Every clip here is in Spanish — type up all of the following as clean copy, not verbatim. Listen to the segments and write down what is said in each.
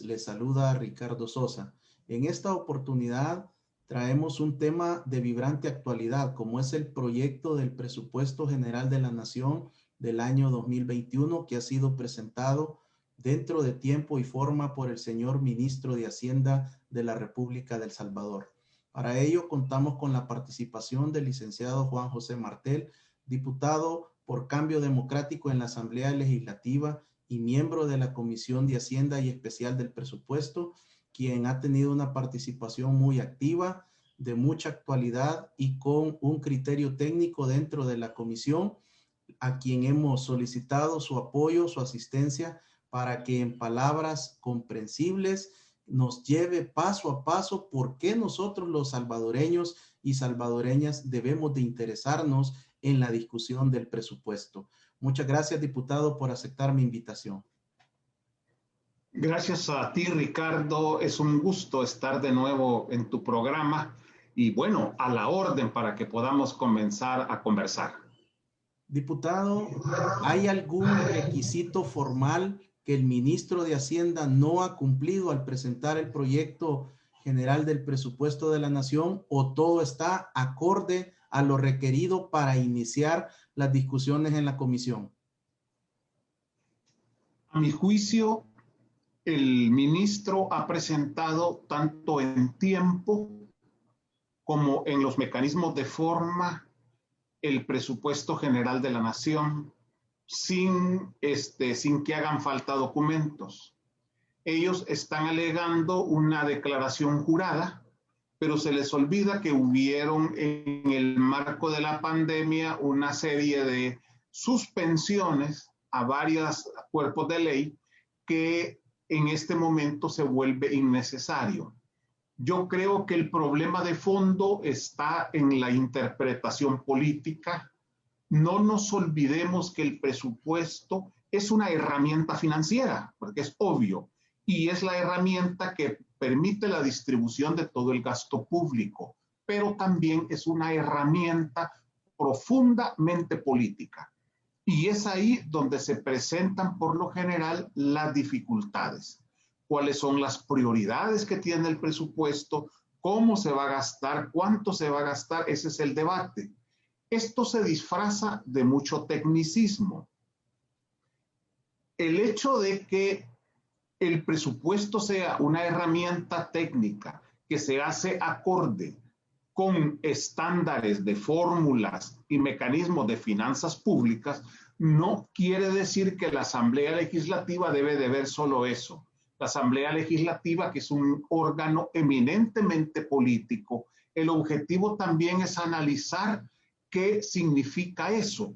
les saluda Ricardo Sosa. En esta oportunidad traemos un tema de vibrante actualidad, como es el proyecto del Presupuesto General de la Nación del año 2021, que ha sido presentado dentro de tiempo y forma por el señor Ministro de Hacienda de la República de El Salvador. Para ello contamos con la participación del licenciado Juan José Martel, diputado por Cambio Democrático en la Asamblea Legislativa y miembro de la Comisión de Hacienda y Especial del Presupuesto, quien ha tenido una participación muy activa, de mucha actualidad y con un criterio técnico dentro de la comisión, a quien hemos solicitado su apoyo, su asistencia, para que en palabras comprensibles nos lleve paso a paso por qué nosotros los salvadoreños y salvadoreñas debemos de interesarnos en la discusión del presupuesto. Muchas gracias, diputado, por aceptar mi invitación. Gracias a ti, Ricardo. Es un gusto estar de nuevo en tu programa y bueno, a la orden para que podamos comenzar a conversar. Diputado, ¿hay algún requisito formal que el ministro de Hacienda no ha cumplido al presentar el proyecto general del presupuesto de la Nación, o todo está acorde a lo requerido para iniciar las discusiones en la comisión? A mi juicio, el ministro ha presentado tanto en tiempo como en los mecanismos de forma el presupuesto general de la Nación sin que hagan falta documentos. Ellos están alegando una declaración jurada, pero se les olvida que hubieron en el marco de la pandemia una serie de suspensiones a varios cuerpos de ley que en este momento se vuelve innecesario. Yo creo que el problema de fondo está en la interpretación política. No nos olvidemos que el presupuesto es una herramienta financiera, porque es obvio, y es la herramienta que permite la distribución de todo el gasto público, pero también es una herramienta profundamente política. Y es ahí donde se presentan por lo general las dificultades. ¿Cuáles son las prioridades que tiene el presupuesto? ¿Cómo se va a gastar? ¿Cuánto se va a gastar? Ese es el debate. Esto se disfraza de mucho tecnicismo. El hecho de que el presupuesto sea una herramienta técnica que se hace acorde con estándares de fórmulas y mecanismos de finanzas públicas, no quiere decir que la Asamblea Legislativa debe de ver solo eso. La Asamblea Legislativa, que es un órgano eminentemente político, el objetivo también es analizar qué significa eso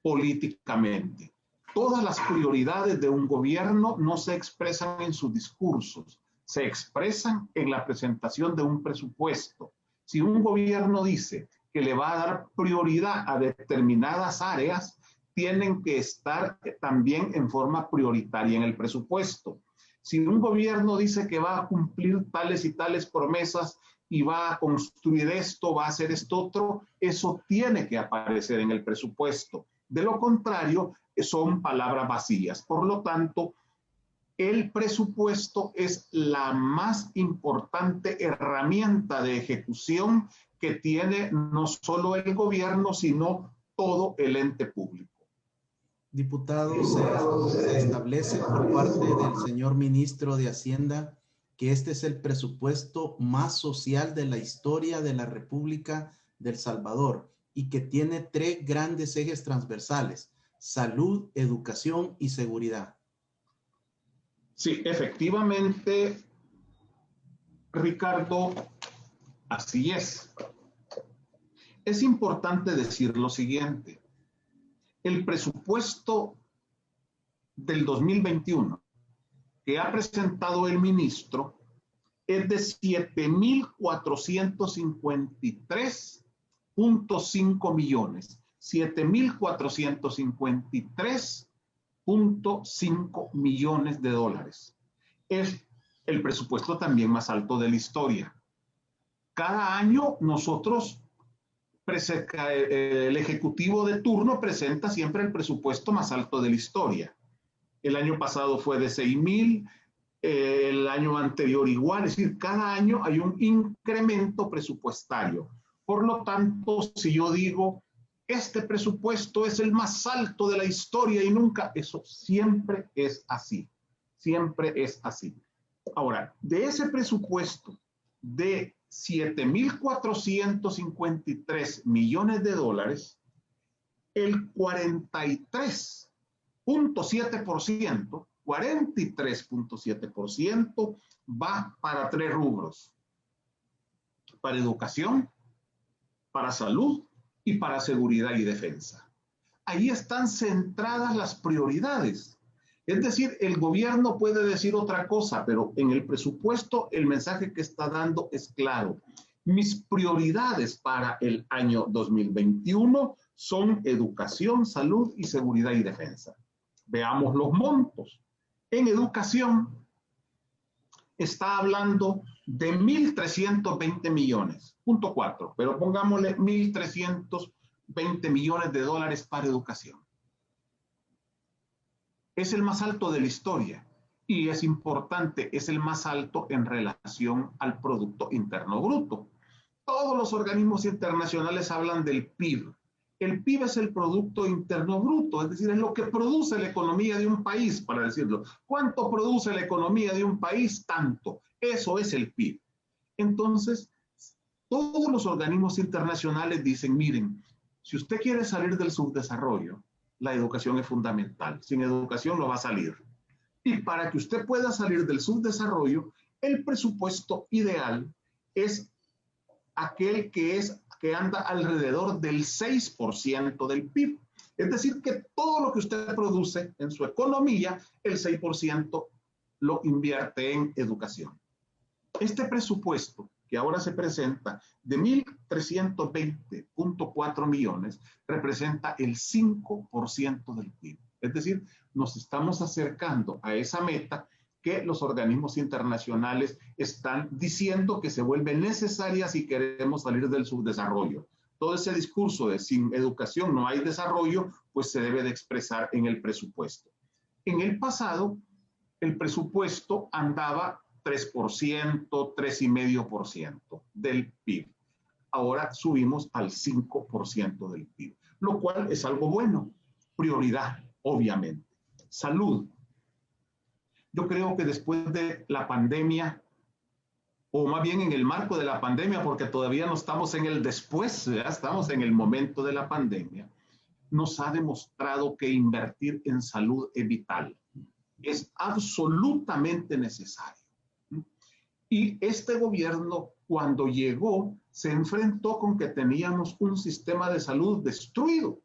políticamente. Todas las prioridades de un gobierno no se expresan en sus discursos, se expresan en la presentación de un presupuesto. Si un gobierno dice que le va a dar prioridad a determinadas áreas, tienen que estar también en forma prioritaria en el presupuesto. Si un gobierno dice que va a cumplir tales y tales promesas y va a construir esto, va a hacer esto otro, eso tiene que aparecer en el presupuesto. De lo contrario, son palabras vacías. Por lo tanto, el presupuesto es la más importante herramienta de ejecución que tiene no solo el gobierno, sino todo el ente público. Diputado, se establece por parte del señor ministro de Hacienda que este es el presupuesto más social de la historia de la República de El Salvador y que tiene 3 grandes ejes transversales: salud, educación y seguridad. Sí, efectivamente, Ricardo, así es. Es importante decir lo siguiente. El presupuesto del 2021 que ha presentado el ministro es de 7,453.5 millones. 7,453.5 millones de dólares. Es el presupuesto también más alto de la historia. Cada año nosotros, el ejecutivo de turno presenta siempre el presupuesto más alto de la historia. El año pasado fue de 6,000, el año anterior igual, es decir, cada año hay un incremento presupuestario. Por lo tanto, si yo digo, este presupuesto es el más alto de la historia y nunca, eso siempre es así, siempre es así. Ahora, de ese presupuesto de 7.453 millones de dólares, el 43.7% va para 3 rubros: para educación, para salud y para seguridad y defensa. Ahí están centradas las prioridades. Es decir, el gobierno puede decir otra cosa, pero en el presupuesto el mensaje que está dando es claro. Mis prioridades para el año 2021 son educación, salud y seguridad y defensa. Veamos los montos. En educación está hablando de 1.320 millones, punto 4, pero pongámosle 1.320 millones de dólares para educación. Es el más alto de la historia y es importante, es el más alto en relación al Producto Interno Bruto. Todos los organismos internacionales hablan del PIB. El PIB es el Producto Interno Bruto, es decir, es lo que produce la economía de un país, para decirlo. ¿Cuánto produce la economía de un país? Tanto. Eso es el PIB. Entonces, todos los organismos internacionales dicen, miren, si usted quiere salir del subdesarrollo, la educación es fundamental. Sin educación no va a salir. Y para que usted pueda salir del subdesarrollo, el presupuesto ideal es aquel que anda alrededor del 6% del PIB. Es decir, que todo lo que usted produce en su economía, el 6% lo invierte en educación. Este presupuesto que ahora se presenta de 1.320.4 millones representa el 5% del PIB. Es decir, nos estamos acercando a esa meta que los organismos internacionales están diciendo que se vuelve necesaria si queremos salir del subdesarrollo. Todo ese discurso de sin educación no hay desarrollo, pues se debe de expresar en el presupuesto. En el pasado, el presupuesto andaba 3%, 3,5% del PIB. Ahora subimos al 5% del PIB, lo cual es algo bueno. Prioridad, obviamente. Salud. Yo creo que después de la pandemia, o más bien en el marco de la pandemia, porque todavía no estamos en el después, ya estamos en el momento de la pandemia, nos ha demostrado que invertir en salud es vital. Es absolutamente necesario. Y este gobierno, cuando llegó, se enfrentó con que teníamos un sistema de salud destruido,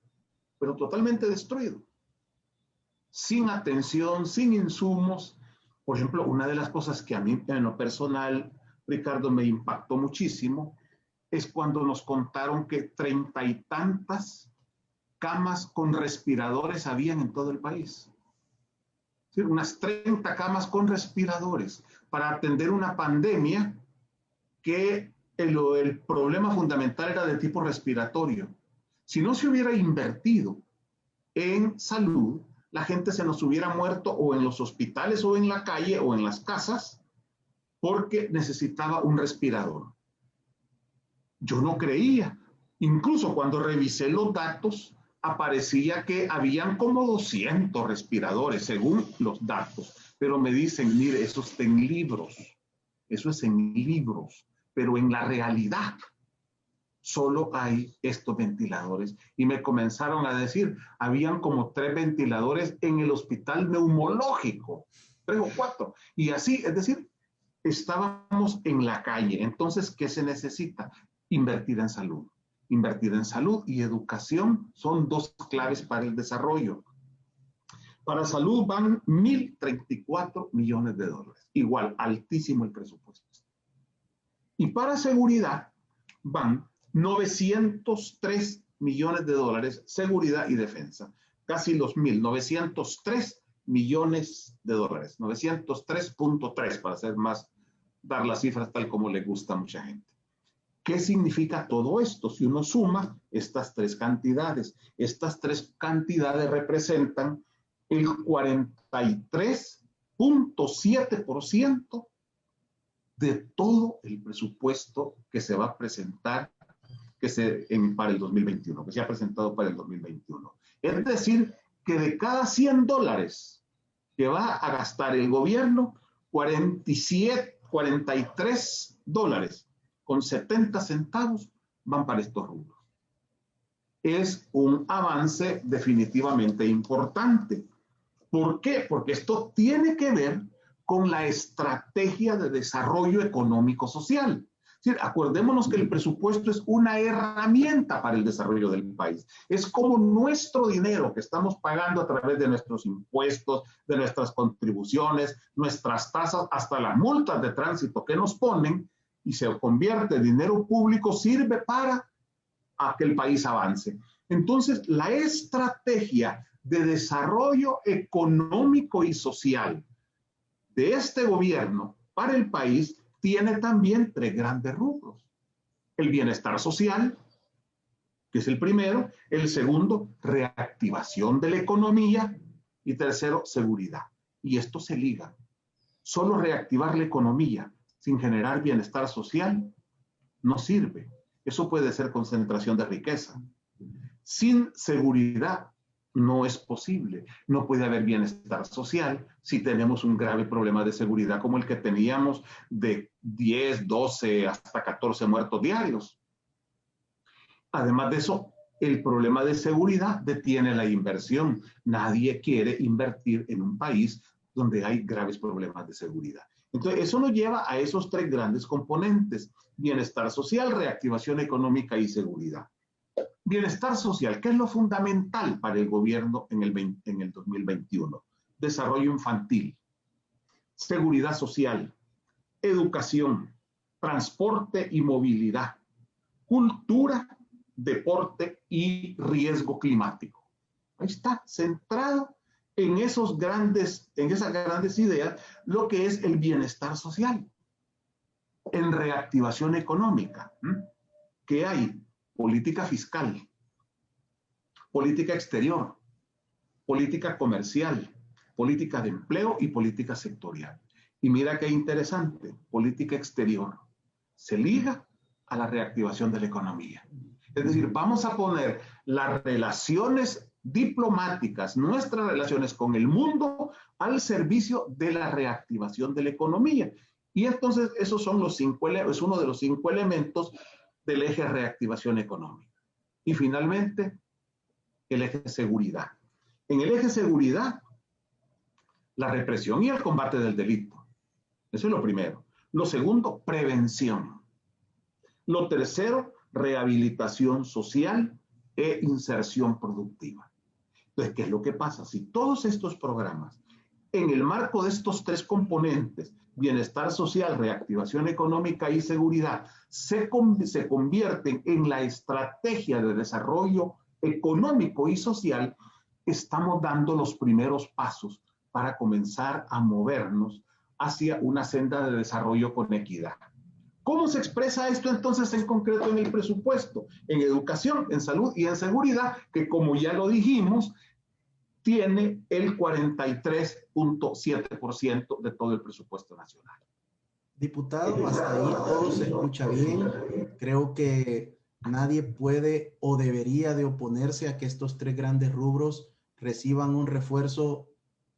pero totalmente destruido. Sin atención, sin insumos. Por ejemplo, una de las cosas que a mí en lo personal, Ricardo, me impactó muchísimo, es cuando nos contaron que 30 y tantas camas con respiradores habían en todo el país. ¿Sí? Unas 30 camas con respiradores para atender una pandemia que el problema fundamental era de tipo respiratorio. Si no se hubiera invertido en salud, la gente se nos hubiera muerto o en los hospitales o en la calle o en las casas porque necesitaba un respirador. Yo no creía. Incluso cuando revisé los datos, aparecía que habían como 200 respiradores según los datos. Pero me dicen, mire, eso está en libros. Eso es en libros. Pero en la realidad solo hay estos ventiladores. Y me comenzaron a decir, habían como 3 ventiladores en el hospital neumológico, 3 o 4. Y así, es decir, estábamos en la calle. Entonces, ¿qué se necesita? Invertir en salud. Invertir en salud y educación son 2 claves para el desarrollo. Para salud van 1.034 millones de dólares. Igual, altísimo el presupuesto. Y para seguridad van 903 millones de dólares, seguridad y defensa. Casi los 903 millones de dólares. 903.3 para ser más, dar las cifras tal como le gusta a mucha gente. ¿Qué significa todo esto? Si uno suma estas 3 cantidades, estas 3 cantidades representan el 43.7% de todo el presupuesto que se va a presentar para el 2021, que se ha presentado para el 2021. Es decir, que de cada 100 dólares que va a gastar el gobierno, 43 dólares con 70 centavos van para estos rubros. Es un avance definitivamente importante. ¿Por qué? Porque esto tiene que ver con la estrategia de desarrollo económico-social. Es decir, acordémonos que el presupuesto es una herramienta para el desarrollo del país. Es como nuestro dinero que estamos pagando a través de nuestros impuestos, de nuestras contribuciones, nuestras tasas, hasta las multas de tránsito que nos ponen, y se convierte en dinero público, sirve para que el país avance. Entonces, la estrategia de desarrollo económico y social de este gobierno para el país tiene también 3 grandes rubros. El bienestar social, que es el primero. El segundo, reactivación de la economía. Y tercero, seguridad. Y esto se liga. Solo reactivar la economía sin generar bienestar social no sirve. Eso puede ser concentración de riqueza. Sin seguridad no es posible. No puede haber bienestar social si tenemos un grave problema de seguridad como el que teníamos de 10, 12 hasta 14 muertos diarios. Además de eso, el problema de seguridad detiene la inversión. Nadie quiere invertir en un país donde hay graves problemas de seguridad. Entonces, eso nos lleva a esos 3 grandes componentes: bienestar social, reactivación económica y seguridad. Bienestar social, ¿qué es lo fundamental para el gobierno en el 2021? Desarrollo infantil, seguridad social, educación, transporte y movilidad, cultura, deporte y riesgo climático. Ahí está, centrado en esas grandes ideas, lo que es el bienestar social. En reactivación económica, ¿qué hay? Política fiscal, política exterior, política comercial, política de empleo y política sectorial. Y mira qué interesante, política exterior se liga a la reactivación de la economía. Es decir, vamos a poner las relaciones diplomáticas, nuestras relaciones con el mundo, al servicio de la reactivación de la economía. Y entonces esos son es uno de los 5 elementos del eje de reactivación económica. Y finalmente, el eje de seguridad. En el eje de seguridad, la represión y el combate del delito. Eso es lo primero. Lo segundo, prevención. Lo tercero, rehabilitación social e inserción productiva. Entonces, ¿qué es lo que pasa? Si todos estos programas, en el marco de estos 3 componentes, bienestar social, reactivación económica y seguridad, se convierten en la estrategia de desarrollo económico y social, estamos dando los primeros pasos para comenzar a movernos hacia una senda de desarrollo con equidad. ¿Cómo se expresa esto entonces en concreto en el presupuesto? En educación, en salud y en seguridad, que como ya lo dijimos, tiene el 43.7% de todo el presupuesto nacional. Diputado, hasta ahí todo se escucha bien. Creo que nadie puede o debería de oponerse a que estos 3 grandes rubros reciban un refuerzo,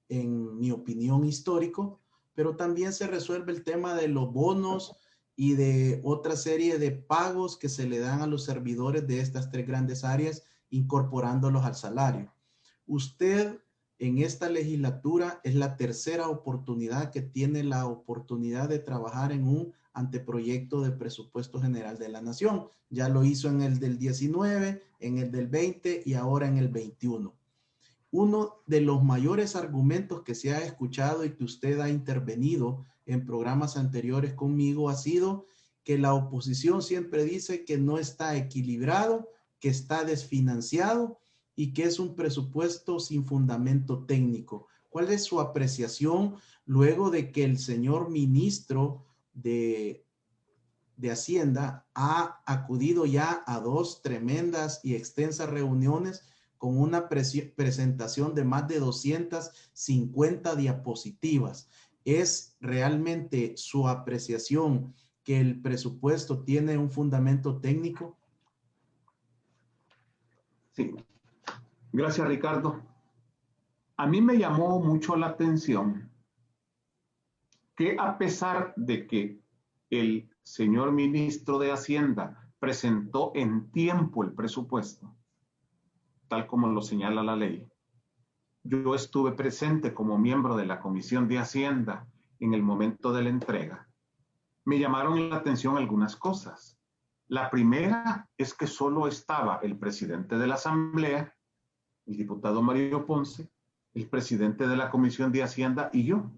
en mi opinión, histórico, pero también se resuelve el tema de los bonos y de otra serie de pagos que se le dan a los servidores de estas 3 grandes áreas, incorporándolos al salario. Usted en esta legislatura es la tercera oportunidad que tiene la oportunidad de trabajar en un anteproyecto de presupuesto general de la nación. Ya lo hizo en el del 19, en el del 20 y ahora en el 21. Uno de los mayores argumentos que se ha escuchado y que usted ha intervenido en programas anteriores conmigo ha sido que la oposición siempre dice que no está equilibrado, que está desfinanciado y que es un presupuesto sin fundamento técnico. ¿Cuál es su apreciación luego de que el señor ministro de Hacienda ha acudido ya a 2 tremendas y extensas reuniones con una presentación de más de 250 diapositivas? ¿Es realmente su apreciación que el presupuesto tiene un fundamento técnico? Sí, gracias, Ricardo. A mí me llamó mucho la atención que a pesar de que el señor ministro de Hacienda presentó en tiempo el presupuesto, tal como lo señala la ley, yo estuve presente como miembro de la Comisión de Hacienda en el momento de la entrega. Me llamaron la atención algunas cosas. La primera es que solo estaba el presidente de la Asamblea, el diputado Mario Ponce, el presidente de la Comisión de Hacienda y yo,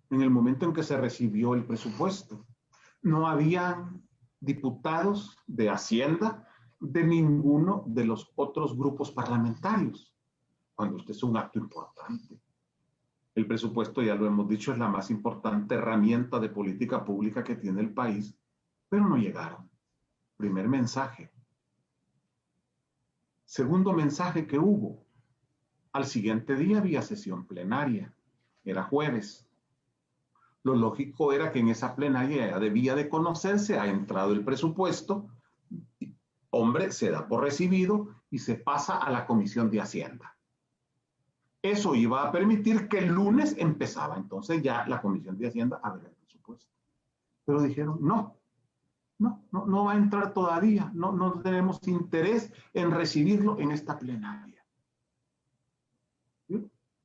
en el momento en que se recibió el presupuesto. No habían diputados de Hacienda de ninguno de los otros grupos parlamentarios, cuando este es un acto importante. El presupuesto, ya lo hemos dicho, es la más importante herramienta de política pública que tiene el país, pero no llegaron. Primer mensaje. Segundo mensaje que hubo. Al siguiente día había sesión plenaria. Era jueves. Lo lógico era que en esa plenaria debía de conocerse, ha entrado el presupuesto, hombre, se da por recibido y se pasa a la Comisión de Hacienda. Eso iba a permitir que el lunes empezaba entonces ya la Comisión de Hacienda a ver el presupuesto. Pero dijeron, no va a entrar todavía, no tenemos interés en recibirlo en esta plenaria.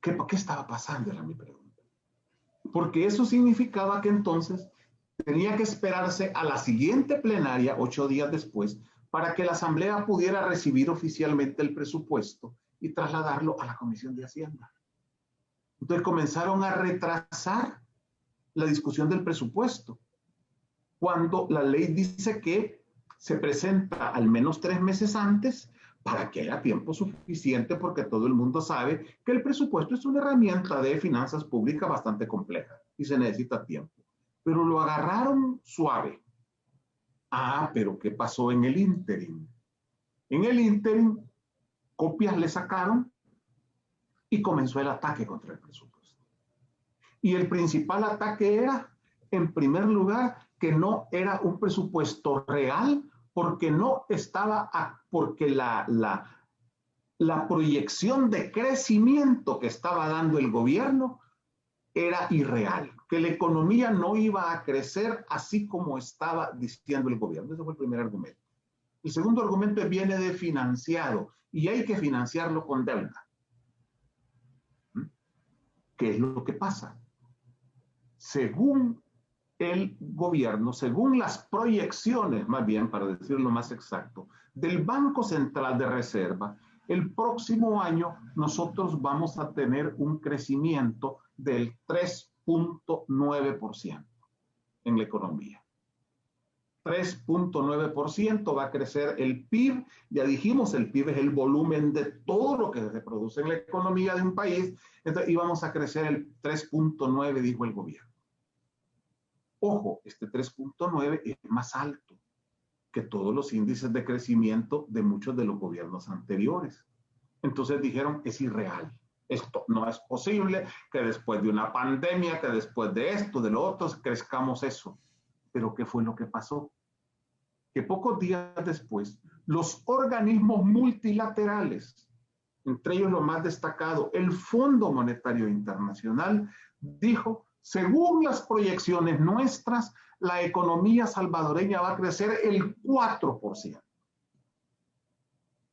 ¿Qué estaba pasando? Era mi pregunta. Porque eso significaba que entonces tenía que esperarse a la siguiente plenaria, 8 días después, para que la Asamblea pudiera recibir oficialmente el presupuesto y trasladarlo a la Comisión de Hacienda. Entonces comenzaron a retrasar la discusión del presupuesto, cuando la ley dice que se presenta al menos 3 meses antes para que haya tiempo suficiente, porque todo el mundo sabe que el presupuesto es una herramienta de finanzas públicas bastante compleja y se necesita tiempo. Pero lo agarraron suave. Ah, pero ¿qué pasó en el ínterin? En el ínterin, copias le sacaron y comenzó el ataque contra el presupuesto. Y el principal ataque era, en primer lugar, que no era un presupuesto real, porque no estaba, porque la proyección de crecimiento que estaba dando el gobierno era irreal, que la economía no iba a crecer así como estaba diciendo el gobierno. Ese fue el primer argumento. El segundo argumento viene de financiado, y hay que financiarlo con deuda. ¿Qué es lo que pasa? Según el gobierno, según las proyecciones, más bien para decirlo más exacto, del Banco Central de Reserva, el próximo año nosotros vamos a tener un crecimiento del 3.9% en la economía. 3.9% va a crecer el PIB. Ya dijimos, el PIB es el volumen de todo lo que se produce en la economía de un país. Entonces íbamos a crecer el 3.9, dijo el gobierno. Ojo, este 3.9 es más alto que todos los índices de crecimiento de muchos de los gobiernos anteriores. Entonces dijeron, es irreal. Esto no es posible que después de una pandemia, que después de esto, de lo otro, crezcamos eso. Pero ¿qué fue lo que pasó? Que pocos días después, los organismos multilaterales, entre ellos lo más destacado, el Fondo Monetario Internacional, dijo, según las proyecciones nuestras, la economía salvadoreña va a crecer el 4%.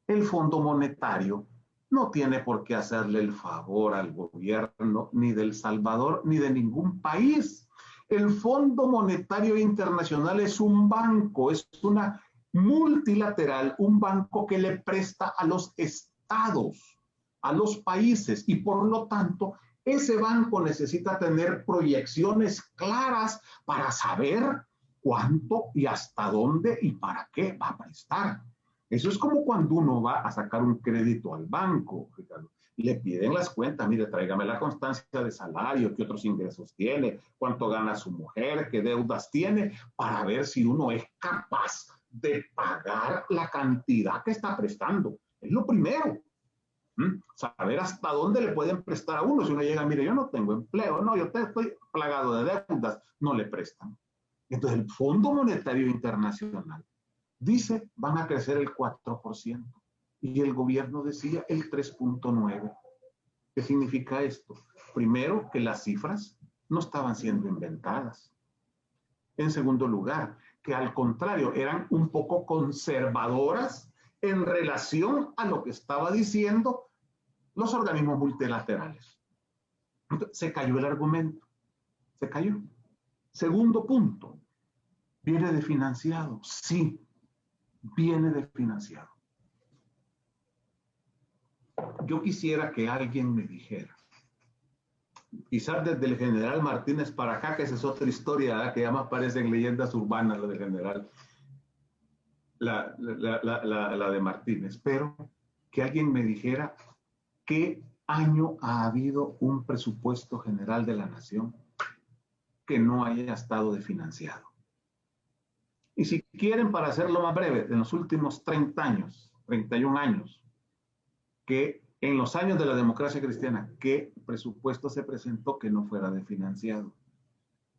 El Fondo Monetario no tiene por qué hacerle el favor al gobierno ni de El Salvador ni de ningún país. El Fondo Monetario Internacional es un banco, es una multilateral, un banco que le presta a los estados, a los países, y por lo tanto ese banco necesita tener proyecciones claras para saber cuánto y hasta dónde y para qué va a prestar. Eso es como cuando uno va a sacar un crédito al banco, Ricardo. Le piden las cuentas, mire, tráigame la constancia de salario, qué otros ingresos tiene, cuánto gana su mujer, qué deudas tiene, para ver si uno es capaz de pagar la cantidad que está prestando. Es lo primero. Saber hasta dónde le pueden prestar a uno. Si uno llega, mire, yo no tengo empleo, no, yo estoy plagado de deudas, no le prestan. Entonces el Fondo Monetario Internacional dice, van a crecer el 4%. Y el gobierno decía el 3.9%. ¿Qué significa esto? Primero, que las cifras no estaban siendo inventadas. En segundo lugar, que al contrario, eran un poco conservadoras en relación a lo que estaba diciendo los organismos multilaterales. Entonces, se cayó el argumento. Se cayó. Segundo punto, ¿viene de financiado? Sí, viene de financiado. Yo quisiera que alguien me dijera, quizás desde el general Martínez para acá, que esa es otra historia, ¿verdad? Que ya más parecen leyendas urbanas lo del general, la de Martínez, pero que alguien me dijera qué año ha habido un presupuesto general de la nación que no haya estado desfinanciado. Y si quieren, para hacerlo más breve, en los últimos 30 años, 31 años, que en los años de la democracia cristiana, ¿qué presupuesto se presentó que no fuera desfinanciado?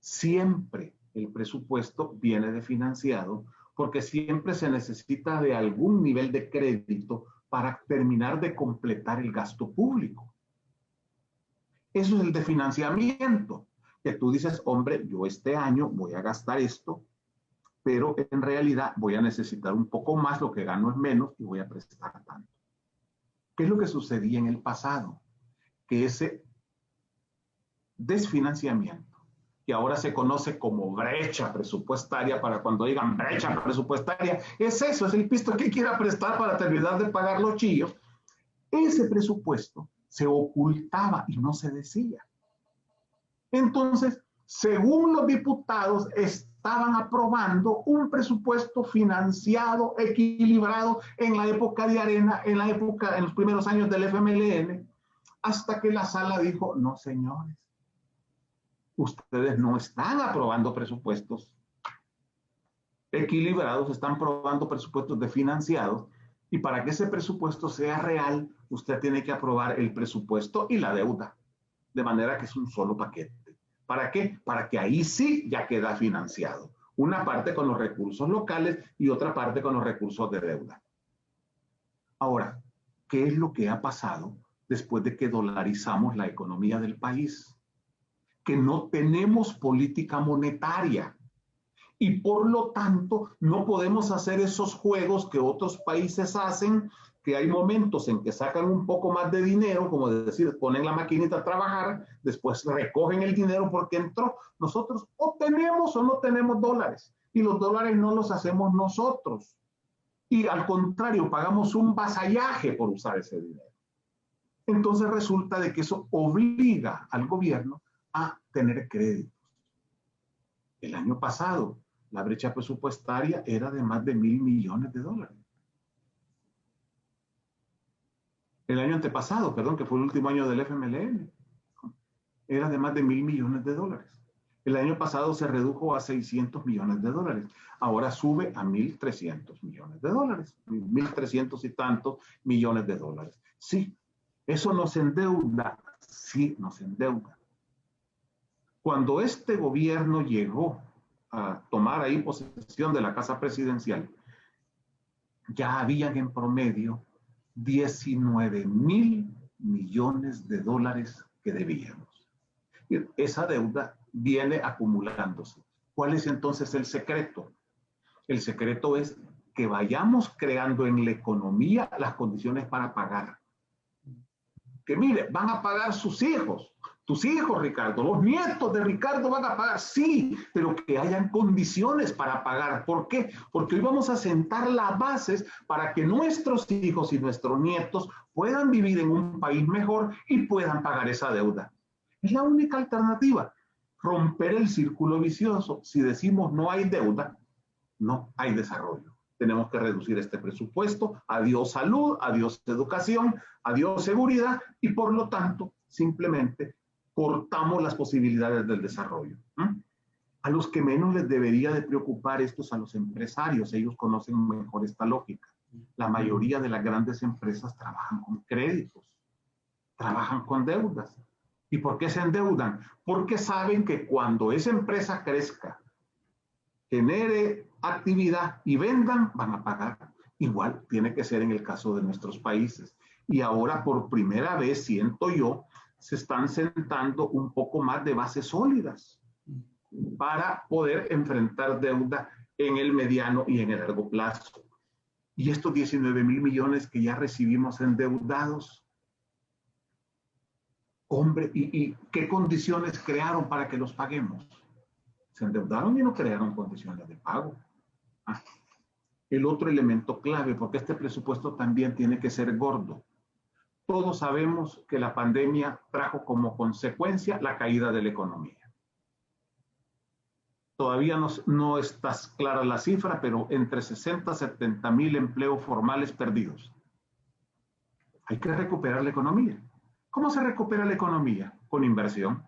Siempre el presupuesto viene desfinanciado porque siempre se necesita de algún nivel de crédito para terminar de completar el gasto público. Eso es el desfinanciamiento, que tú dices, hombre, yo este año voy a gastar esto, pero en realidad voy a necesitar un poco más, lo que gano es menos y voy a prestar tanto. ¿Qué es lo que sucedía en el pasado? Que ese desfinanciamiento, que ahora se conoce como brecha presupuestaria, para cuando digan brecha presupuestaria, es eso, es el pisto que quiera prestar para terminar de pagar los chillos. Ese presupuesto se ocultaba y no se decía. Entonces, según los diputados, estaban aprobando un presupuesto financiado, equilibrado en la época de Arena, en los primeros años del FMLN, hasta que la sala dijo, no señores, ustedes no están aprobando presupuestos equilibrados, están aprobando presupuestos desfinanciados, y para que ese presupuesto sea real, usted tiene que aprobar el presupuesto y la deuda, de manera que es un solo paquete. ¿Para qué? Para que ahí sí ya queda financiado. Una parte con los recursos locales y otra parte con los recursos de deuda. Ahora, ¿qué es lo que ha pasado después de que dolarizamos la economía del país? Que no tenemos política monetaria y por lo tanto no podemos hacer esos juegos que otros países hacen, que hay momentos en que sacan un poco más de dinero, como decir, ponen la maquinita a trabajar, después recogen el dinero porque entró. Nosotros o tenemos o no tenemos dólares, y los dólares no los hacemos nosotros. Y al contrario, pagamos un vasallaje por usar ese dinero. Entonces resulta de que eso obliga al gobierno a tener créditos. El año pasado, la brecha presupuestaria era de más de $1.000 millones. El año antepasado, perdón, que fue el último año del FMLN, era de más de $1.000 millones. El año pasado se redujo a $600 millones. Ahora sube a $1.300 millones. 1.300 y tantos millones de dólares. Sí, eso nos endeuda. Sí, nos endeuda. Cuando este gobierno llegó a tomar ahí posesión de la Casa Presidencial, ya habían en promedio 19.000 millones de dólares que debíamos. Y esa deuda viene acumulándose. ¿Cuál es entonces el secreto? El secreto es que vayamos creando en la economía las condiciones para pagar. Que mire, van a pagar sus hijos. Tus hijos, Ricardo, los nietos de Ricardo van a pagar, sí, pero que hayan condiciones para pagar. ¿Por qué? Porque hoy vamos a sentar las bases para que nuestros hijos y nuestros nietos puedan vivir en un país mejor y puedan pagar esa deuda. Es la única alternativa, romper el círculo vicioso. Si decimos no hay deuda, no hay desarrollo. Tenemos que reducir este presupuesto, adiós salud, adiós educación, adiós seguridad, y por lo tanto, simplemente cortamos las posibilidades del desarrollo. A los que menos les debería de preocupar esto es a los empresarios, ellos conocen mejor esta lógica. La mayoría de las grandes empresas trabajan con créditos, trabajan con deudas. ¿Y por qué se endeudan? Porque saben que cuando esa empresa crezca, genere actividad y vendan, van a pagar. Igual tiene que ser en el caso de nuestros países. Y ahora por primera vez, siento yo, se están sentando un poco más de bases sólidas para poder enfrentar deuda en el mediano y en el largo plazo. Y estos 19,000 millones que ya recibimos endeudados, hombre, ¿y qué condiciones crearon para que los paguemos? Se endeudaron y no crearon condiciones de pago. El otro elemento clave, porque este presupuesto también tiene que ser gordo. Todos sabemos que la pandemia trajo como consecuencia la caída de la economía. Todavía no está clara la cifra, pero entre 60 y 70 mil empleos formales perdidos. Hay que recuperar la economía. ¿Cómo se recupera la economía? Con inversión.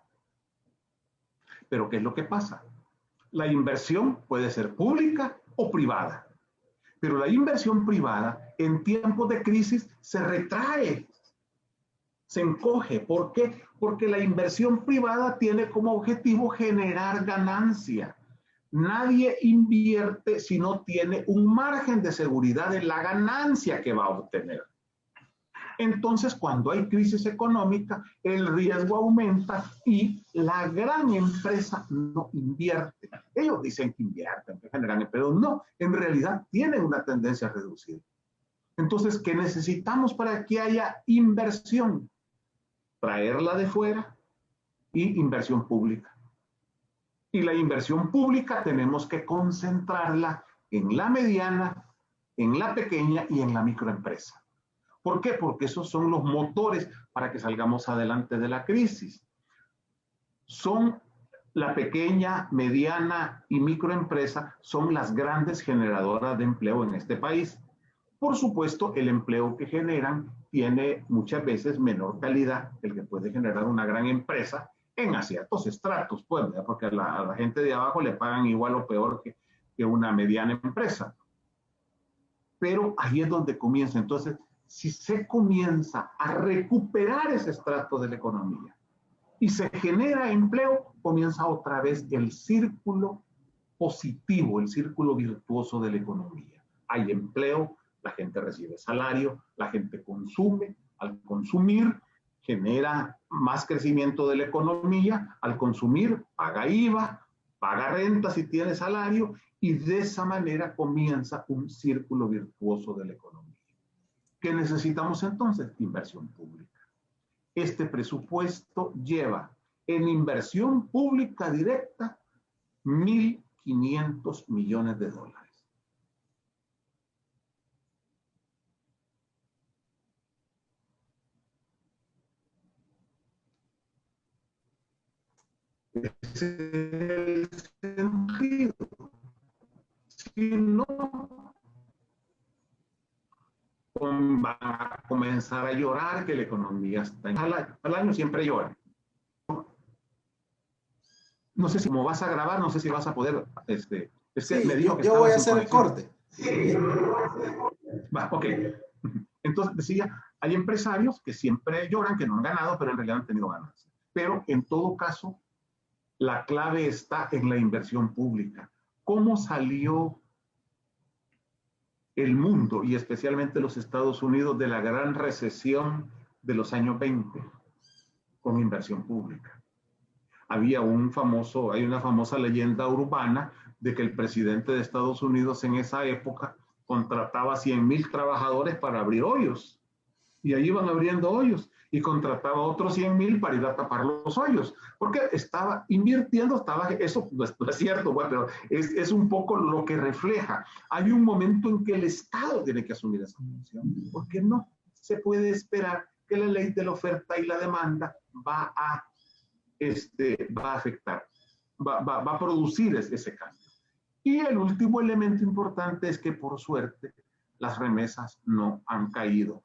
Pero ¿qué es lo que pasa? La inversión puede ser pública o privada. Pero la inversión privada en tiempos de crisis se retrae, se encoge. ¿Por qué? Porque la inversión privada tiene como objetivo generar ganancia. Nadie invierte si no tiene un margen de seguridad en la ganancia que va a obtener. Entonces, cuando hay crisis económica, el riesgo aumenta y la gran empresa no invierte. Ellos dicen que invierten, que generan, pero no, en realidad tienen una tendencia a reducir. Entonces, ¿qué necesitamos para que haya inversión? Traerla de fuera y inversión pública. Y la inversión pública tenemos que concentrarla en la mediana, en la pequeña y en la microempresa. ¿Por qué? Porque esos son los motores para que salgamos adelante de la crisis. Son la pequeña, mediana y microempresa, son las grandes generadoras de empleo en este país. Por supuesto, el empleo que generan tiene muchas veces menor calidad que el que puede generar una gran empresa en ciertos estratos, pues, porque a la gente de abajo le pagan igual o peor que una mediana empresa. Pero ahí es donde comienza. Entonces, si se comienza a recuperar ese estrato de la economía y se genera empleo, comienza otra vez el círculo positivo, el círculo virtuoso de la economía. Hay empleo, la gente recibe salario, la gente consume, al consumir genera más crecimiento de la economía, al consumir paga IVA, paga renta si tiene salario y de esa manera comienza un círculo virtuoso de la economía. ¿Qué necesitamos entonces? Inversión pública. Este presupuesto lleva en inversión pública directa 1.500 millones de dólares. Ese es el sentido. Si no, van a comenzar a llorar que la economía está en al año siempre lloran. No sé si como vas a grabar, no sé si vas a poder, es que sí, me dijo que yo voy a hacer el corte. Va, ok. Entonces decía, hay empresarios que siempre lloran que no han ganado, pero en realidad han tenido ganancias. Pero en todo caso, la clave está en la inversión pública. ¿Cómo salió el mundo y especialmente los Estados Unidos de la gran recesión de los años 20? Con inversión pública. Hay una famosa leyenda urbana de que el presidente de Estados Unidos en esa época contrataba 100,000 trabajadores para abrir hoyos. Y ahí iban abriendo hoyos. Y contrataba otros 100,000 para ir a tapar los hoyos. Porque estaba invirtiendo, eso no es cierto, bueno, pero es un poco lo que refleja. Hay un momento en que el Estado tiene que asumir esa función. Porque no se puede esperar que la ley de la oferta y la demanda va a afectar, va a producir ese cambio. Y el último elemento importante es que por suerte las remesas no han caído.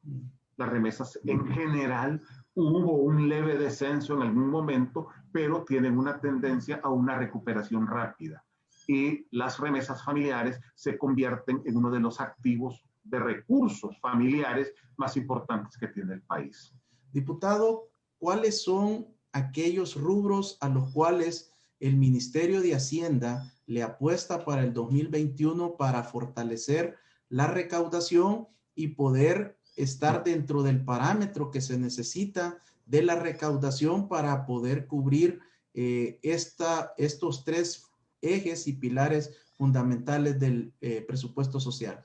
Las remesas en general hubo un leve descenso en algún momento, pero tienen una tendencia a una recuperación rápida. Y las remesas familiares se convierten en uno de los activos de recursos familiares más importantes que tiene el país. Diputado, ¿cuáles son aquellos rubros a los cuales el Ministerio de Hacienda le apuesta para el 2021 para fortalecer la recaudación y poder estar dentro del parámetro que se necesita de la recaudación para poder cubrir estos tres ejes y pilares fundamentales del presupuesto social?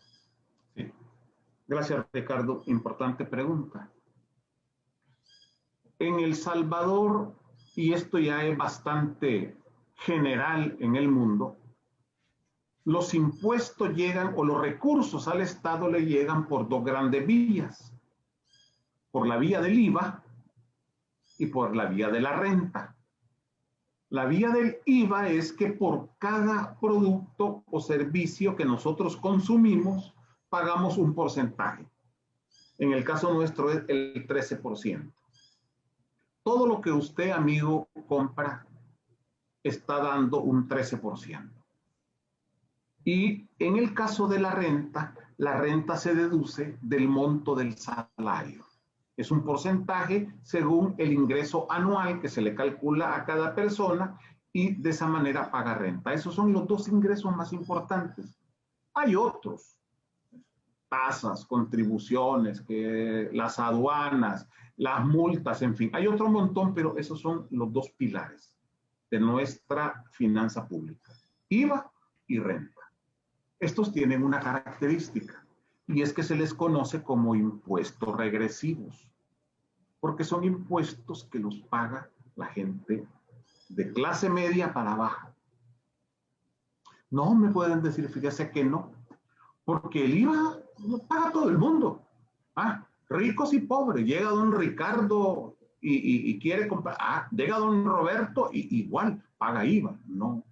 Sí. Gracias, Ricardo. Importante pregunta. En El Salvador, y esto ya es bastante general en el mundo, los impuestos llegan o los recursos al Estado le llegan por dos grandes vías, por la vía del IVA y por la vía de la renta. La vía del IVA es que por cada producto o servicio que nosotros consumimos, pagamos un porcentaje. En el caso nuestro es el 13%. Todo lo que usted, amigo, compra está dando un 13%. Y en el caso de la renta se deduce del monto del salario. Es un porcentaje según el ingreso anual que se le calcula a cada persona y de esa manera paga renta. Esos son los dos ingresos más importantes. Hay otros, tasas, contribuciones, las aduanas, las multas, en fin. Hay otro montón, pero esos son los dos pilares de nuestra finanza pública: IVA y renta. Estos tienen una característica, y es que se les conoce como impuestos regresivos, porque son impuestos que los paga la gente de clase media para abajo. No me pueden decir, fíjese que no, porque el IVA lo paga todo el mundo. Ricos y pobres. Llega don Ricardo y quiere comprar. Llega don Roberto y igual paga IVA. No.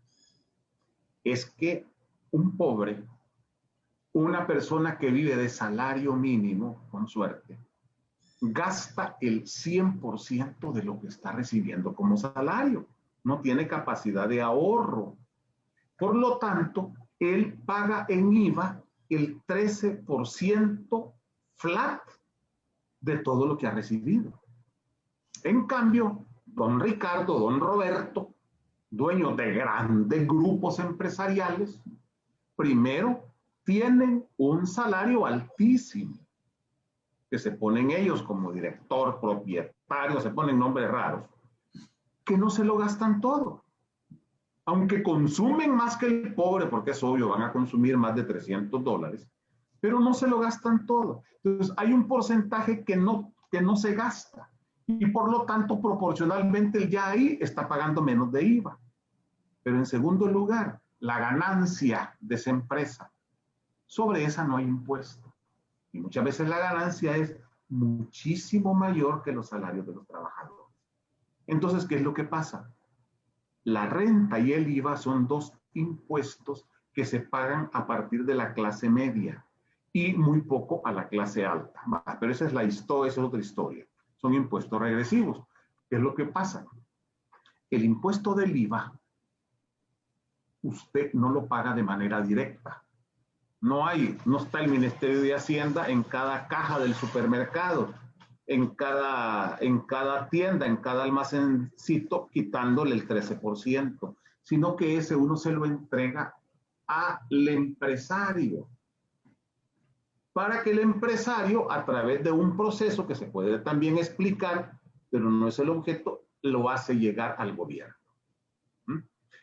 Es que un pobre, una persona que vive de salario mínimo, con suerte, gasta el 100% de lo que está recibiendo como salario. No tiene capacidad de ahorro. Por lo tanto, él paga en IVA el 13% flat de todo lo que ha recibido. En cambio, don Ricardo, don Roberto, dueños de grandes grupos empresariales, primero tienen un salario altísimo, que se ponen ellos como director, propietario, se ponen nombres raros, que no se lo gastan todo. Aunque consumen más que el pobre, porque es obvio, van a consumir más de $300, pero no se lo gastan todo. Entonces, hay un porcentaje que no se gasta, y por lo tanto, proporcionalmente, él ya ahí está pagando menos de IVA. Pero en segundo lugar, la ganancia de esa empresa, sobre esa no hay impuesto. Y muchas veces la ganancia es muchísimo mayor que los salarios de los trabajadores. Entonces, ¿qué es lo que pasa? La renta y el IVA son dos impuestos que se pagan a partir de la clase media y muy poco a la clase alta. Pero esa es la historia, esa es otra historia. Son impuestos regresivos. ¿Qué es lo que pasa? El impuesto del IVA, usted no lo paga de manera directa. No está el Ministerio de Hacienda en cada caja del supermercado, en cada tienda, en cada almacencito, quitándole el 13%, sino que ese uno se lo entrega al empresario, para que el empresario, a través de un proceso que se puede también explicar, pero no es el objeto, lo hace llegar al gobierno.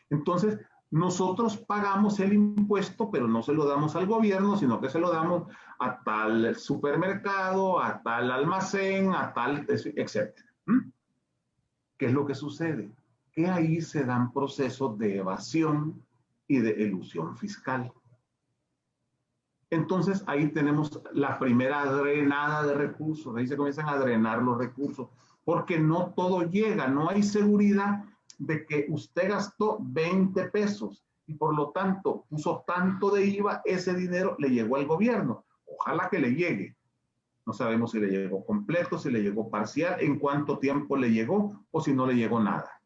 Entonces, nosotros pagamos el impuesto, pero no se lo damos al gobierno, sino que se lo damos a tal supermercado, a tal almacén, a tal, etc. ¿Qué es lo que sucede? Que ahí se dan procesos de evasión y de elusión fiscal. Entonces, ahí tenemos la primera drenada de recursos. Ahí se comienzan a drenar los recursos, porque no todo llega, no hay seguridad de que usted gastó 20 pesos y por lo tanto puso tanto de IVA, ese dinero le llegó al gobierno. Ojalá que le llegue. No sabemos si le llegó completo, si le llegó parcial, en cuánto tiempo le llegó o si no le llegó nada.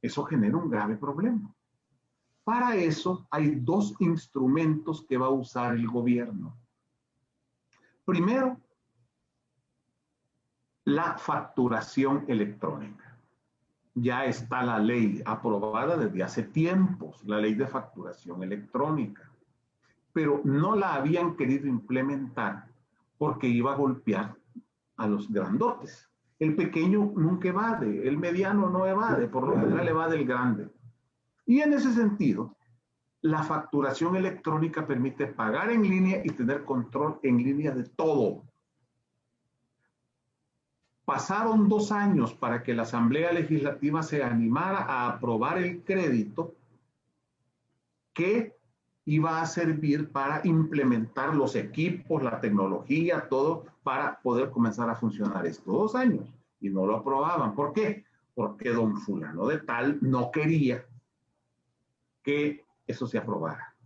Eso genera un grave problema. Para eso hay dos instrumentos que va a usar el gobierno. Primero, la facturación electrónica. Ya está la ley aprobada desde hace tiempos, la ley de facturación electrónica, pero no la habían querido implementar porque iba a golpear a los grandotes. El pequeño nunca evade, el mediano no evade, por lo general evade el grande. Y en ese sentido, la facturación electrónica permite pagar en línea y tener control en línea de todo. Pasaron 2 años para que la Asamblea Legislativa se animara a aprobar el crédito que iba a servir para implementar los equipos, la tecnología, todo para poder comenzar a funcionar esto. 2 años y no lo aprobaban. ¿Por qué? Porque don fulano de tal no quería que eso se aprobara.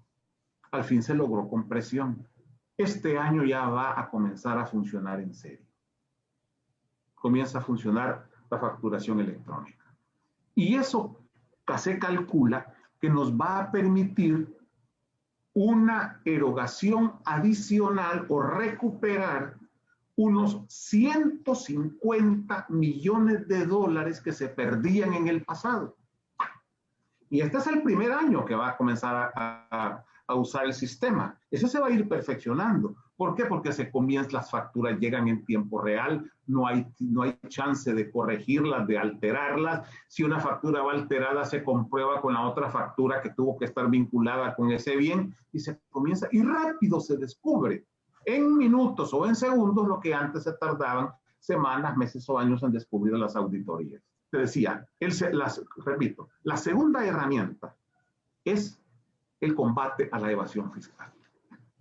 Al fin se logró con presión. Este año ya va a comenzar a funcionar en serio. Comienza a funcionar la facturación electrónica. Y eso se calcula que nos va a permitir una erogación adicional o recuperar unos 150 millones de dólares que se perdían en el pasado. Y este es el primer año que va a comenzar a usar el sistema. Eso se va a ir perfeccionando. ¿Por qué? Porque las facturas llegan en tiempo real, no hay chance de corregirlas, de alterarlas. Si una factura va alterada, se comprueba con la otra factura que tuvo que estar vinculada con ese bien y se comienza, y rápido se descubre, en minutos o en segundos, lo que antes se tardaban semanas, meses o años en descubrir las auditorías. Te decía, repito, la segunda herramienta es el combate a la evasión fiscal.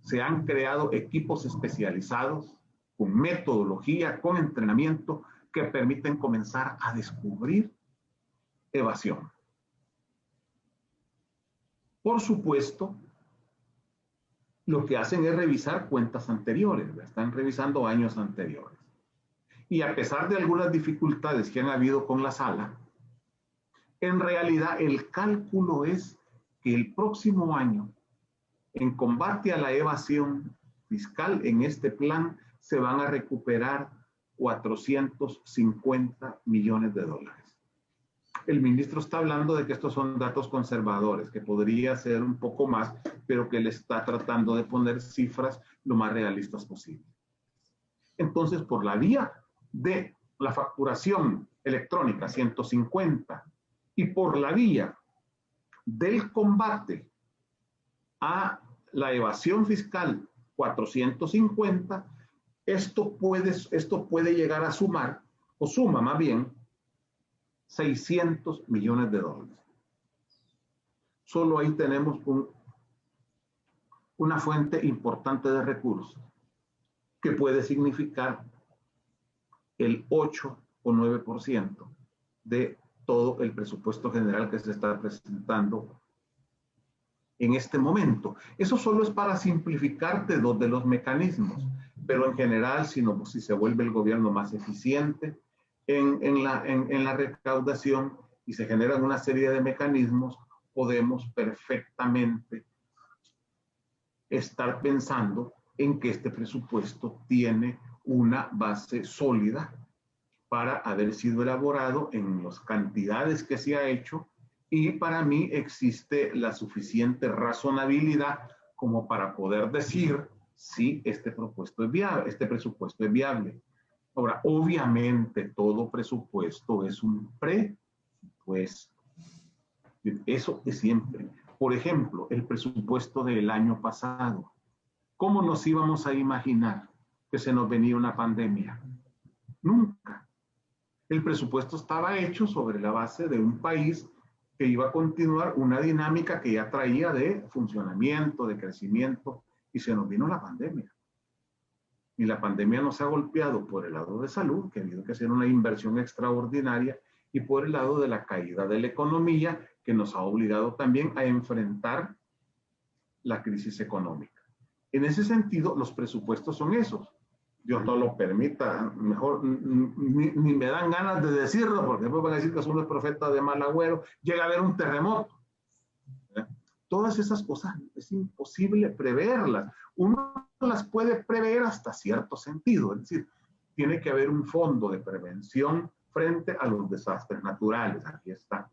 Se han creado equipos especializados con metodología, con entrenamiento que permiten comenzar a descubrir evasión. Por supuesto, lo que hacen es revisar cuentas anteriores, están revisando años anteriores. Y a pesar de algunas dificultades que han habido con la sala, en realidad el cálculo es que el próximo año, en combate a la evasión fiscal, en este plan se van a recuperar 450 millones de dólares. El ministro está hablando de que estos son datos conservadores, que podría ser un poco más, pero que él está tratando de poner cifras lo más realistas posible. Entonces, por la vía de la facturación electrónica 150 y por la vía del combate a la evasión fiscal 450, esto puede llegar a sumar, o suma más bien, 600 millones de dólares. Solo ahí tenemos una fuente importante de recursos que puede significar el 8 o 9% de todo el presupuesto general que se está presentando en este momento. Eso solo es para simplificarte dos de los mecanismos, pero en general, si se vuelve el gobierno más eficiente en la recaudación y se generan una serie de mecanismos, podemos perfectamente estar pensando en que este presupuesto tiene una base sólida para haber sido elaborado en las cantidades que se ha hecho, y para mí existe la suficiente razonabilidad como para poder decir si este presupuesto es viable. Ahora, obviamente todo presupuesto es un presupuesto. Eso es siempre. Por ejemplo, el presupuesto del año pasado. ¿Cómo nos íbamos a imaginar que se nos venía una pandemia? Nunca. El presupuesto estaba hecho sobre la base de un país que iba a continuar una dinámica que ya traía de funcionamiento, de crecimiento, y se nos vino la pandemia. Y la pandemia nos ha golpeado por el lado de salud, que ha habido que hacer una inversión extraordinaria, y por el lado de la caída de la economía, que nos ha obligado también a enfrentar la crisis económica. En ese sentido, los presupuestos son esos. Dios no lo permita, mejor ni me dan ganas de decirlo, porque después van a decir que son los profetas de mal agüero, llega a haber un terremoto. Todas esas cosas es imposible preverlas. Uno las puede prever hasta cierto sentido, es decir, tiene que haber un fondo de prevención frente a los desastres naturales. Aquí está.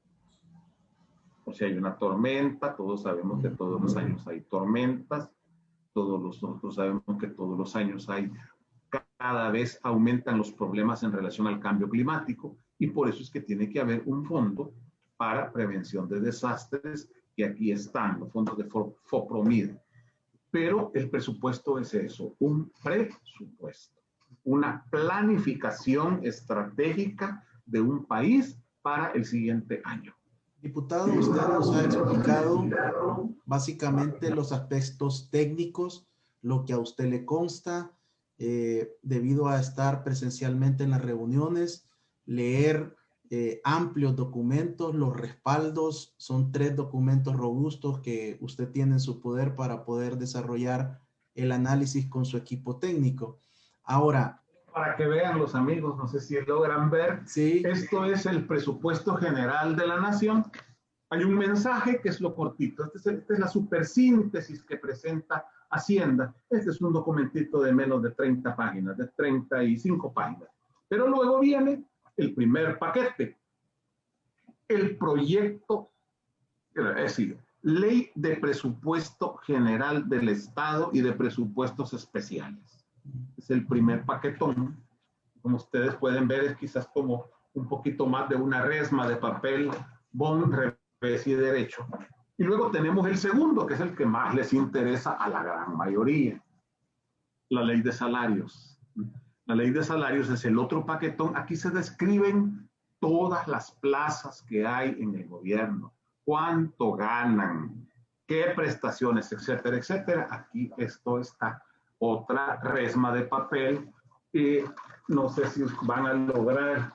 O sea, hay una tormenta, todos sabemos que todos los años hay tormentas, nosotros sabemos que todos los años cada vez aumentan los problemas en relación al cambio climático, y por eso es que tiene que haber un fondo para prevención de desastres, y aquí están los fondos de FOPROMID. Pero el presupuesto es eso, un presupuesto, una planificación estratégica de un país para el siguiente año. Diputado, usted nos ha explicado básicamente los aspectos técnicos, lo que a usted le consta, debido a estar presencialmente en las reuniones, leer amplios documentos, los respaldos, son 3 documentos robustos que usted tiene en su poder para poder desarrollar el análisis con su equipo técnico. Ahora, para que vean los amigos, no sé si logran ver, sí. Esto es el presupuesto general de la nación. Hay un mensaje que es lo cortito. Esta es la supersíntesis que presenta Hacienda. Este es un documentito de menos de 30 páginas, de 35 páginas. Pero luego viene el primer paquete, el proyecto, es decir, Ley de Presupuesto General del Estado y de Presupuestos Especiales. Es el primer paquetón. Como ustedes pueden ver, es quizás como un poquito más de una resma de papel bond, revés y derecho. Y luego tenemos el segundo, que es el que más les interesa a la gran mayoría, la ley de salarios. La ley de salarios es el otro paquetón. Aquí se describen todas las plazas que hay en el gobierno, cuánto ganan, qué prestaciones, etcétera, etcétera. Aquí esto está. Otra resma de papel, no sé si van a lograr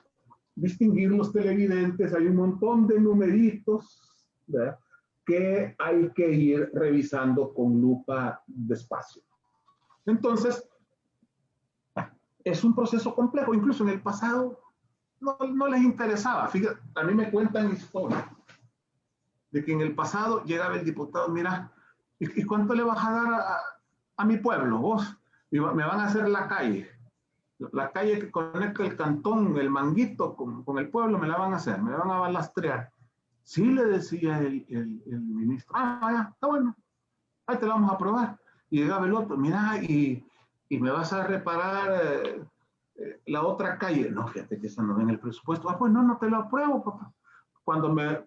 distinguir los televidentes, hay un montón de numeritos, ¿verdad?, que hay que ir revisando con lupa despacio. Entonces, es un proceso complejo, incluso en el pasado no les interesaba. Fíjate, a mí me cuentan historias de que en el pasado llegaba el diputado, mira, ¿y cuánto le vas a dar a mi pueblo, vos? Me van a hacer la calle que conecta el cantón, el Manguito, con el pueblo, me la van a hacer, me la van a balastrear. Sí, le decía el ministro, ya, está bueno, ahí te la vamos a aprobar. Y llegaba el otro, mira, y me vas a reparar la otra calle. No, fíjate que esa no viene en el presupuesto. Pues no te lo apruebo, papá. Cuando me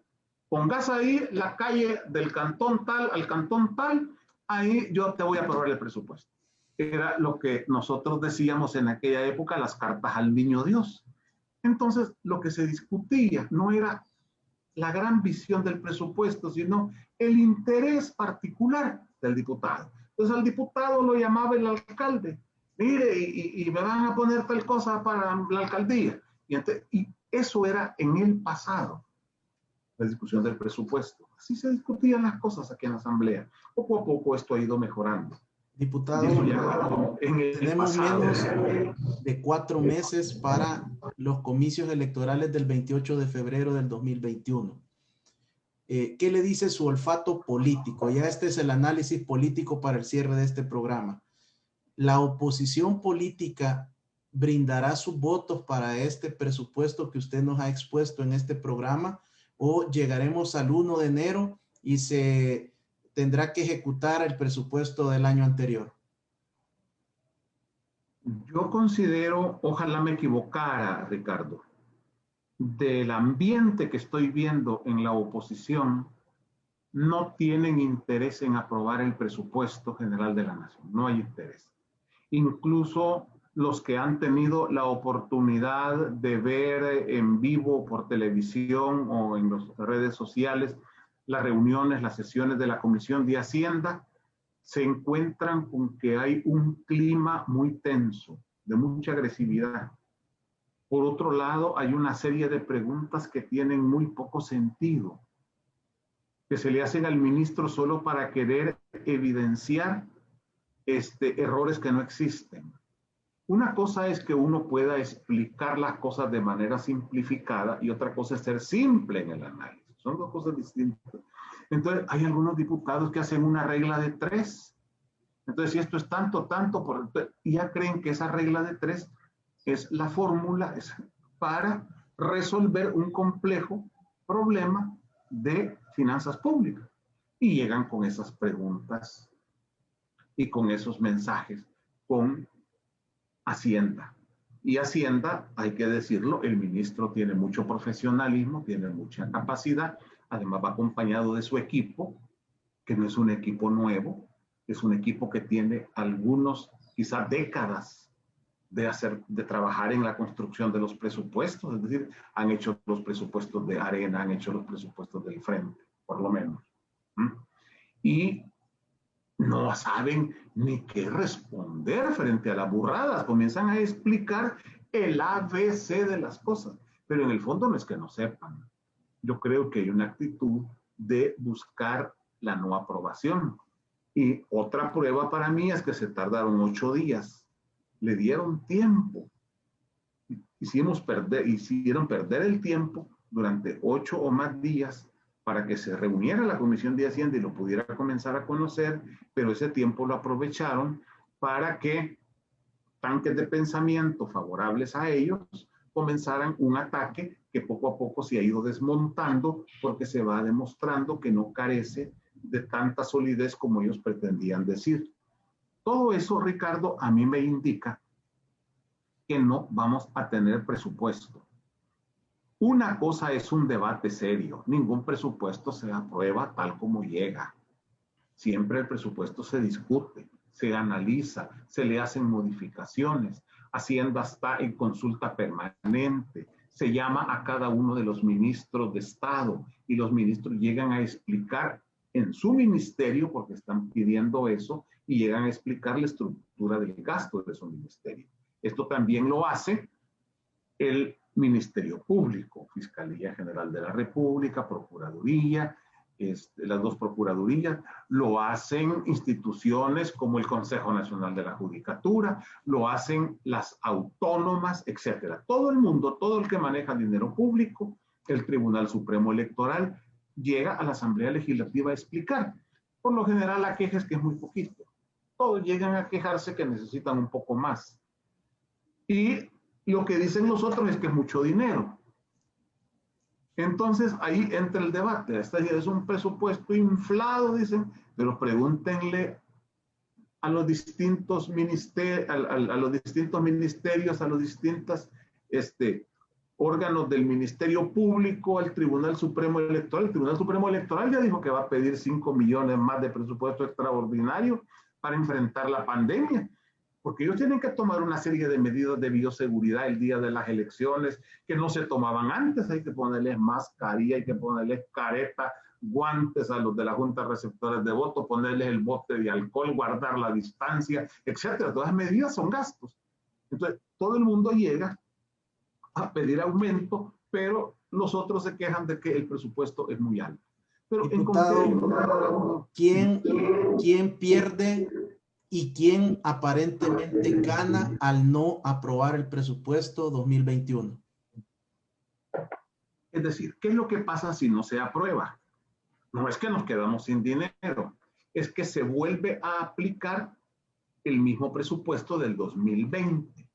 pongas ahí la calle del cantón tal al cantón tal, ahí yo te voy a aprobar el presupuesto. Era lo que nosotros decíamos en aquella época, las cartas al niño Dios. Entonces, lo que se discutía no era la gran visión del presupuesto, sino el interés particular del diputado. Entonces, al diputado lo llamaba el alcalde. Mire, y me van a poner tal cosa para la alcaldía. Y eso era en el pasado, la discusión del presupuesto. Así se discutían las cosas aquí en la Asamblea. Poco a poco esto ha ido mejorando. Diputado, tenemos menos de 4 meses para los comicios electorales del 28 de febrero del 2021. ¿Qué le dice su olfato político? Ya este es el análisis político para el cierre de este programa. ¿La oposición política brindará sus votos para este presupuesto que usted nos ha expuesto en este programa, o llegaremos al 1 de enero y se tendrá que ejecutar el presupuesto del año anterior? Yo considero, ojalá me equivocara, Ricardo, del ambiente que estoy viendo en la oposición, no tienen interés en aprobar el presupuesto general de la nación, no hay interés. Incluso los que han tenido la oportunidad de ver en vivo por televisión o en las redes sociales las reuniones, las sesiones de la Comisión de Hacienda, se encuentran con que hay un clima muy tenso, de mucha agresividad. Por otro lado, hay una serie de preguntas que tienen muy poco sentido, que se le hacen al ministro solo para querer evidenciar errores que no existen. Una cosa es que uno pueda explicar las cosas de manera simplificada y otra cosa es ser simple en el análisis. Son dos cosas distintas. Entonces, hay algunos diputados que hacen una regla de 3. Entonces, si esto es tanto, y ya creen que esa regla de 3 es la fórmula para resolver un complejo problema de finanzas públicas. Y llegan con esas preguntas y con esos mensajes con Hacienda. Y Hacienda, hay que decirlo, el ministro tiene mucho profesionalismo, tiene mucha capacidad, además va acompañado de su equipo, que no es un equipo nuevo, es un equipo que tiene algunos, quizás décadas de trabajar en la construcción de los presupuestos, es decir, han hecho los presupuestos de Arena, han hecho los presupuestos del Frente, por lo menos. Y no saben ni qué responder frente a las burradas, comienzan a explicar el ABC de las cosas, pero en el fondo no es que no sepan. Yo creo que hay una actitud de buscar la no aprobación. Y otra prueba para mí es que se tardaron 8 días. Le dieron tiempo. Hicieron perder el tiempo durante 8 o más días para que se reuniera la Comisión de Hacienda y lo pudiera comenzar a conocer, pero ese tiempo lo aprovecharon para que tanques de pensamiento favorables a ellos comenzaran un ataque que poco a poco se ha ido desmontando porque se va demostrando que no carece de tanta solidez como ellos pretendían decir. Todo eso, Ricardo, a mí me indica que no vamos a tener presupuesto. Una cosa es un debate serio. Ningún presupuesto se aprueba tal como llega. Siempre el presupuesto se discute, se analiza, se le hacen modificaciones. Hacienda está en consulta permanente. Se llama a cada uno de los ministros de Estado y los ministros llegan a explicar en su ministerio, porque están pidiendo eso, y llegan a explicar la estructura del gasto de su ministerio. Esto también lo hace el Ministerio Público, Fiscalía General de la República, Procuraduría, las dos procuradurías, lo hacen instituciones como el Consejo Nacional de la Judicatura, lo hacen las autónomas, etcétera. Todo el mundo, todo el que maneja dinero público, el Tribunal Supremo Electoral, llega a la Asamblea Legislativa a explicar. Por lo general la queja es que es muy poquito. Todos llegan a quejarse que necesitan un poco más. Y lo que dicen los otros es que es mucho dinero. Entonces ahí entra el debate. Esta es un presupuesto inflado, dicen, pero pregúntenle a los distintos ministerios, a los distintos órganos del Ministerio Público, al Tribunal Supremo Electoral. El Tribunal Supremo Electoral ya dijo que va a pedir 5 millones más de presupuesto extraordinario para enfrentar la pandemia, porque ellos tienen que tomar una serie de medidas de bioseguridad el día de las elecciones que no se tomaban antes. Hay que ponerles mascarilla, hay que ponerles careta, guantes a los de la Junta de Receptores de Voto, ponerles el bote de alcohol, guardar la distancia, etcétera. Todas las medidas son gastos. Entonces, todo el mundo llega a pedir aumento, pero los otros se quejan de que el presupuesto es muy alto. Pero diputado, ¿quién pierde y quién aparentemente gana al no aprobar el presupuesto 2021? Es decir, ¿qué es lo que pasa si no se aprueba? No es que nos quedamos sin dinero, es que se vuelve a aplicar el mismo presupuesto del 2020.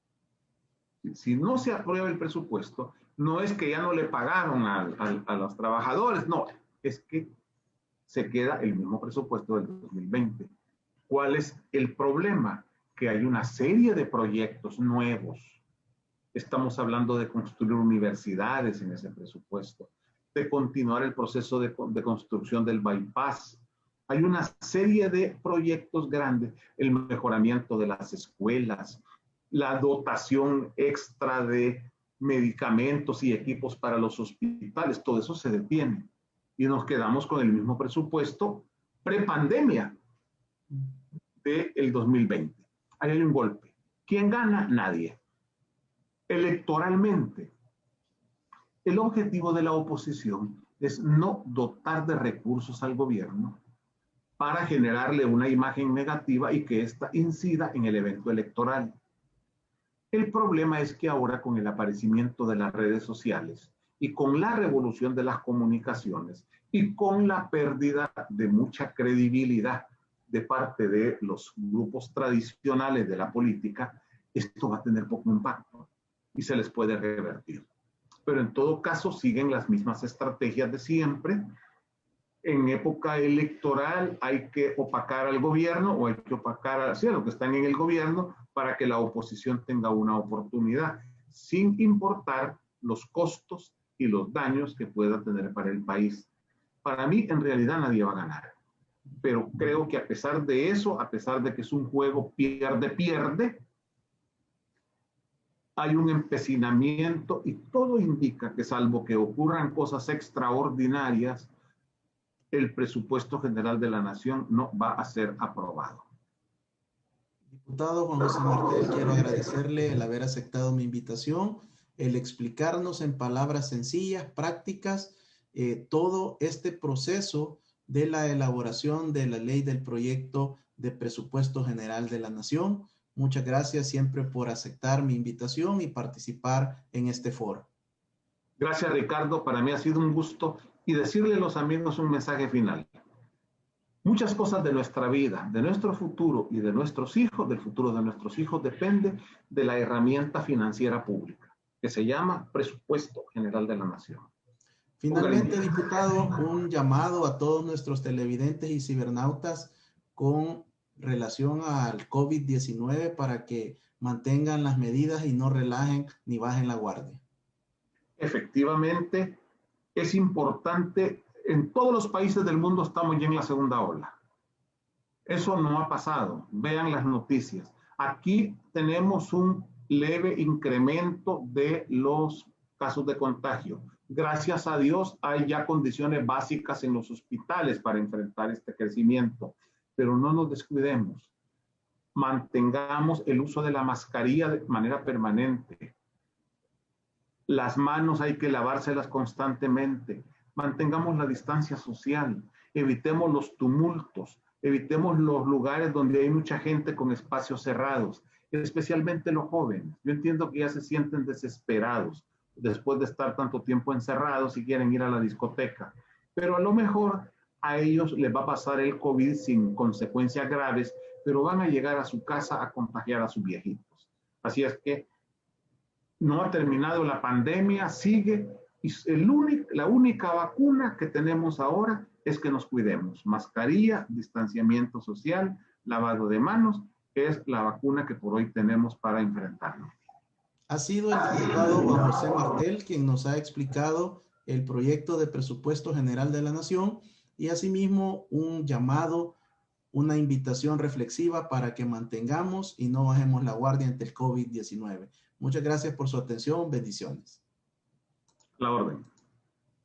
Si no se aprueba el presupuesto, no es que ya no le pagaron a los trabajadores, no, es que se queda el mismo presupuesto del 2020. ¿Cuál es el problema? Que hay una serie de proyectos nuevos. Estamos hablando de construir universidades en ese presupuesto, de continuar el proceso de construcción del bypass. Hay una serie de proyectos grandes, el mejoramiento de las escuelas, la dotación extra de medicamentos y equipos para los hospitales, todo eso se detiene. Y nos quedamos con el mismo presupuesto prepandemia del 2020. Ahí hay un golpe. ¿Quién gana? Nadie. Electoralmente, el objetivo de la oposición es no dotar de recursos al gobierno para generarle una imagen negativa y que ésta incida en el evento electoral. El problema es que ahora con el aparecimiento de las redes sociales y con la revolución de las comunicaciones y con la pérdida de mucha credibilidad de parte de los grupos tradicionales de la política, esto va a tener poco impacto y se les puede revertir. Pero en todo caso siguen las mismas estrategias de siempre. En época electoral hay que opacar al gobierno o hay que opacar a los que están en el gobierno para que la oposición tenga una oportunidad, sin importar los costos y los daños que pueda tener para el país. Para mí, en realidad, nadie va a ganar. Pero creo que a pesar de eso, a pesar de que es un juego pierde-pierde, hay un empecinamiento y todo indica que, salvo que ocurran cosas extraordinarias, el presupuesto general de la nación no va a ser aprobado. Diputado Juan José Martel, quiero agradecerle el haber aceptado mi invitación, el explicarnos en palabras sencillas, prácticas, todo este proceso de la elaboración de la ley del proyecto de presupuesto general de la nación. Muchas gracias siempre por aceptar mi invitación y participar en este foro. Gracias, Ricardo. Para mí ha sido un gusto y decirle a los amigos un mensaje final. Muchas cosas de nuestra vida, de nuestro futuro y de nuestros hijos, del futuro de nuestros hijos, depende de la herramienta financiera pública, que se llama Presupuesto General de la Nación. Finalmente, diputado, un llamado a todos nuestros televidentes y cibernautas con relación al COVID-19 para que mantengan las medidas y no relajen ni bajen la guardia. Efectivamente, es importante. En todos los países del mundo estamos ya en la segunda ola. Eso no ha pasado. Vean las noticias. Aquí tenemos un leve incremento de los casos de contagio. Gracias a Dios hay ya condiciones básicas en los hospitales para enfrentar este crecimiento. Pero no nos descuidemos. Mantengamos el uso de la mascarilla de manera permanente. Las manos hay que lavárselas constantemente. Mantengamos la distancia social, evitemos los tumultos, evitemos los lugares donde hay mucha gente con espacios cerrados, especialmente los jóvenes. Yo entiendo que ya se sienten desesperados después de estar tanto tiempo encerrados y quieren ir a la discoteca, pero a lo mejor a ellos les va a pasar el COVID sin consecuencias graves, pero van a llegar a su casa a contagiar a sus viejitos. Así es que no ha terminado la pandemia, sigue. Y la única vacuna que tenemos ahora es que nos cuidemos. Mascarilla, distanciamiento social, lavado de manos, es la vacuna que por hoy tenemos para enfrentarnos. Ha sido el diputado Juan José Martel quien nos ha explicado el proyecto de presupuesto general de la nación y asimismo un llamado, una invitación reflexiva para que mantengamos y no bajemos la guardia ante el COVID-19. Muchas gracias por su atención. Bendiciones. La orden.